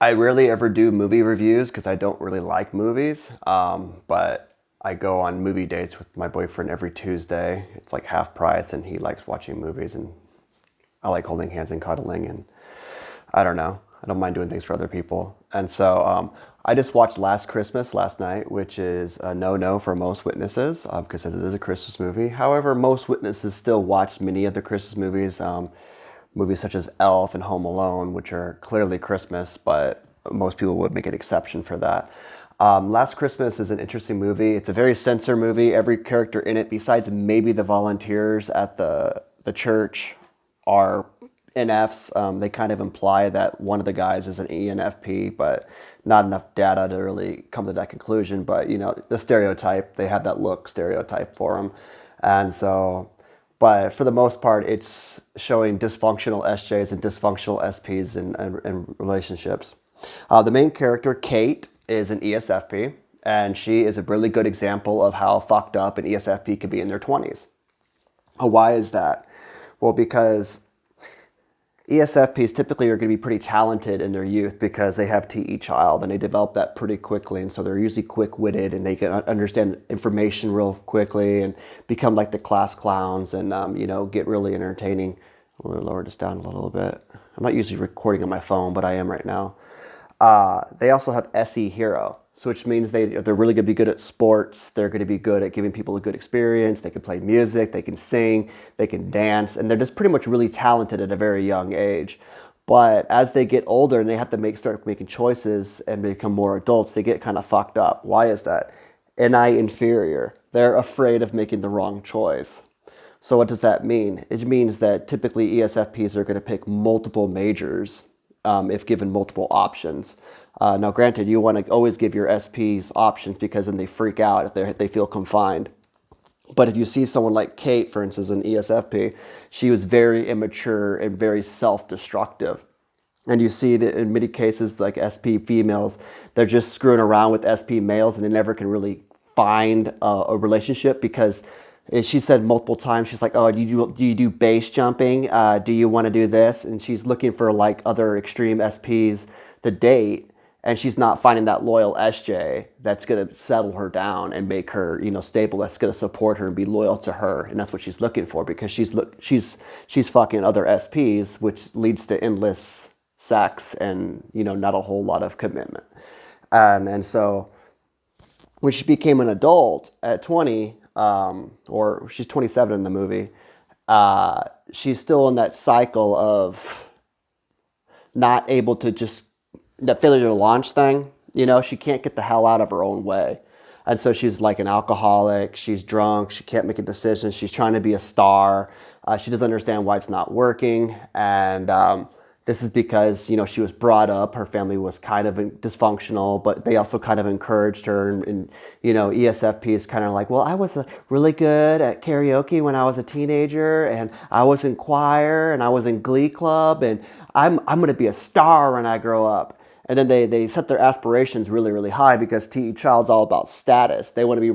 I rarely ever do movie reviews because I don't really like movies. But I go on movie dates with my boyfriend every Tuesday. It's like half price, and he likes watching movies, and I like holding hands and cuddling, and I don't know. I don't mind doing things for other people. And so I just watched Last Christmas last night, which is a no-no for most witnesses because it is a Christmas movie. However, most witnesses still watch many of the Christmas movies, movies such as Elf and Home Alone, which are clearly Christmas, but most people would make an exception for that. Last Christmas is an interesting movie. It's a very censor movie. Every character in it, besides maybe the volunteers at the church, are NFs. They kind of imply that one of the guys is an ENFP, but not enough data to really come to that conclusion. But the stereotype, they have that look stereotype for them, and so. But for the most part, it's showing dysfunctional SJs and dysfunctional SPs in relationships. The main character, Kate, is an ESFP, and she is a really good example of how fucked up an ESFP could be in their 20s. Why is that? Well, because ESFPs typically are going to be pretty talented in their youth because they have TE child and they develop that pretty quickly. And so they're usually quick witted and they can understand information real quickly and become like the class clowns and, get really entertaining. I'm going to lower this down a little bit. I'm not usually recording on my phone, but I am right now. They also have SE Hero, so which means they're really going to be good at sports. They're going to be good at giving people a good experience. They can play music, they can sing, they can dance, and they're just pretty much really talented at a very young age. But as they get older and they have to start making choices and become more adults, they get kind of fucked up. Why is that? NI inferior. They're afraid of making the wrong choice. So what does that mean? It means that typically ESFPs are going to pick multiple majors if given multiple options. Now, granted, you want to always give your SPs options because then they freak out if they feel confined. But if you see someone like Kate, for instance, an ESFP, she was very immature and very self-destructive. And you see it in many cases, like SP females, they're just screwing around with SP males and they never can really find a relationship because she said multiple times, she's like, oh, do you do base jumping? Do you want to do this? And she's looking for like other extreme SPs to date. And she's not finding that loyal SJ that's going to settle her down and make her, stable. That's going to support her and be loyal to her. And that's what she's looking for because she's fucking other SPs, which leads to endless sex and, not a whole lot of commitment. And so when she became an adult at 20, or she's 27 in the movie, she's still in that cycle of not able to just, that failure to launch thing, she can't get the hell out of her own way. And so she's like an alcoholic, she's drunk, she can't make a decision, she's trying to be a star, she doesn't understand why it's not working, and this is because, she was brought up, her family was kind of dysfunctional, but they also kind of encouraged her, and ESFP is kind of like, well, I was really good at karaoke when I was a teenager, and I was in choir, and I was in glee club, and I'm going to be a star when I grow up. And then they set their aspirations really, really high because TE Child's all about status. They want to be they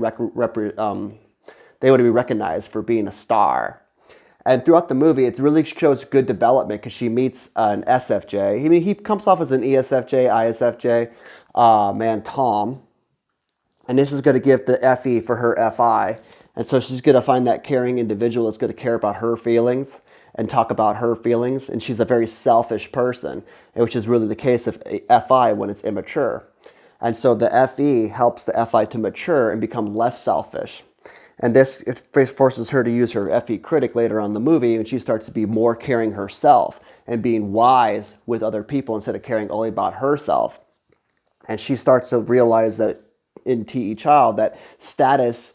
want to be recognized for being a star. And throughout the movie, it really shows good development because she meets an SFJ. I mean, he comes off as an ESFJ, ISFJ, Tom. And this is going to give the FE for her FI. And so she's going to find that caring individual that's going to care about her feelings and talk about her feelings. And she's a very selfish person, which is really the case of FI when it's immature. And so the FE helps the FI to mature and become less selfish. And this forces her to use her FE critic later on in the movie, and she starts to be more caring herself and being wise with other people instead of caring only about herself. And she starts to realize that in TE Child that status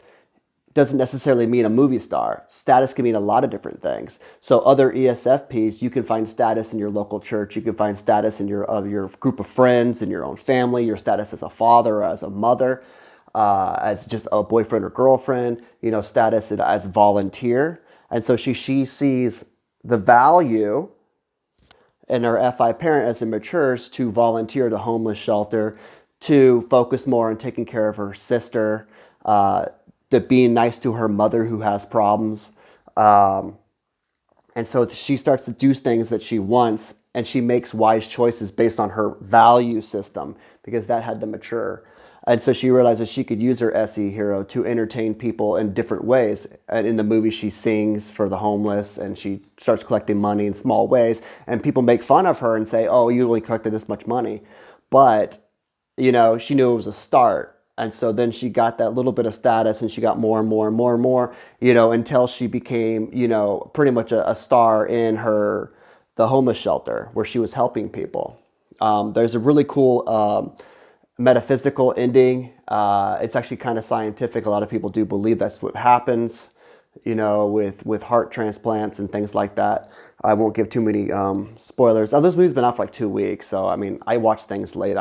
doesn't necessarily mean a movie star. Status can mean a lot of different things. So other ESFPs, you can find status in your local church. You can find status in your group of friends, in your own family, your status as a father or as a mother, as just a boyfriend or girlfriend, status as volunteer. And so she sees the value in her FI parent as it matures to volunteer at a homeless shelter, to focus more on taking care of her sister, to being nice to her mother who has problems. And so she starts to do things that she wants and she makes wise choices based on her value system because that had to mature. And so she realizes she could use her SE hero to entertain people in different ways. And in the movie, she sings for the homeless and she starts collecting money in small ways. And people make fun of her and say, oh, you only collected this much money. But, she knew it was a start. And so then she got that little bit of status and she got more and more and more and more, until she became, pretty much a star in the homeless shelter where she was helping people. There's a really cool metaphysical ending. It's actually kind of scientific. A lot of people do believe that's what happens, with heart transplants and things like that. I won't give too many spoilers. Oh, this movie's been out for like 2 weeks, so I watch things late.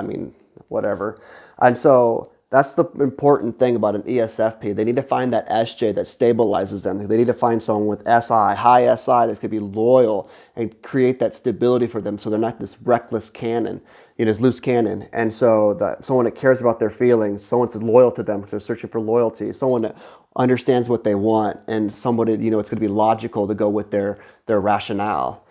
Whatever. And so that's the important thing about an ESFP. They need to find that SJ that stabilizes them. They need to find someone with SI, high SI, that's going to be loyal and create that stability for them so they're not this reckless cannon, this loose cannon. And so someone that cares about their feelings, someone that's loyal to them because they're searching for loyalty, someone that understands what they want, and somebody, it's going to be logical to go with their rationale.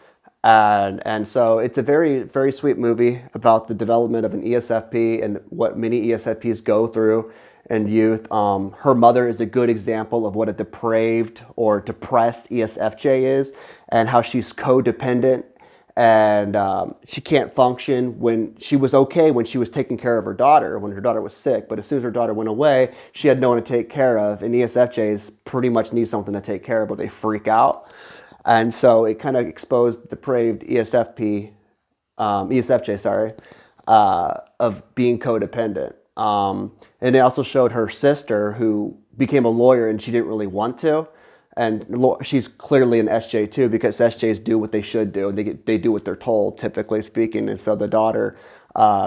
And so it's a very, very sweet movie about the development of an ESFP and what many ESFPs go through in youth. Her mother is a good example of what a depraved or depressed ESFJ is and how she's codependent and she can't function. When she was okay when she was taking care of her daughter, when her daughter was sick, but as soon as her daughter went away, she had no one to take care of. And ESFJs pretty much need something to take care of, but they freak out. And so it kind of exposed depraved ESFJ, of being codependent. And it also showed her sister who became a lawyer and she didn't really want to. And she's clearly an SJ too, because SJs do what they should do. They do what they're told, typically speaking. And so the daughter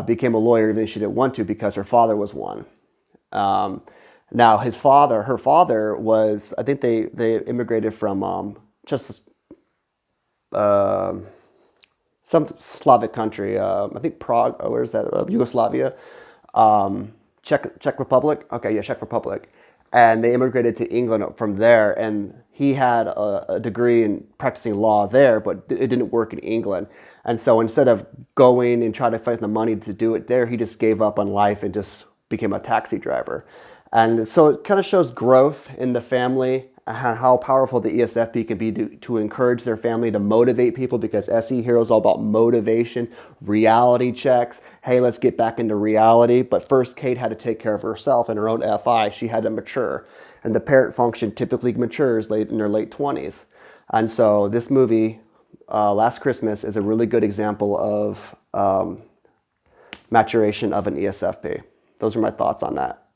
became a lawyer even though she didn't want to because her father was one. Now her father was, I think they immigrated from just some Slavic country. I think Prague. Oh, where's that? Yugoslavia, Czech Republic. Okay, yeah, Czech Republic. And they immigrated to England from there. And he had a degree in practicing law there, but it didn't work in England. And so instead of going and trying to find the money to do it there, he just gave up on life and just became a taxi driver. And so it kind of shows growth in the family, how powerful the ESFP can be to encourage their family, to motivate people, because SE Hero is all about motivation, reality checks. Hey, let's get back into reality. But first, Kate had to take care of herself and her own FI. She had to mature. And the parent function typically matures in their late 20s. And so this movie, Last Christmas, is a really good example of maturation of an ESFP. Those are my thoughts on that.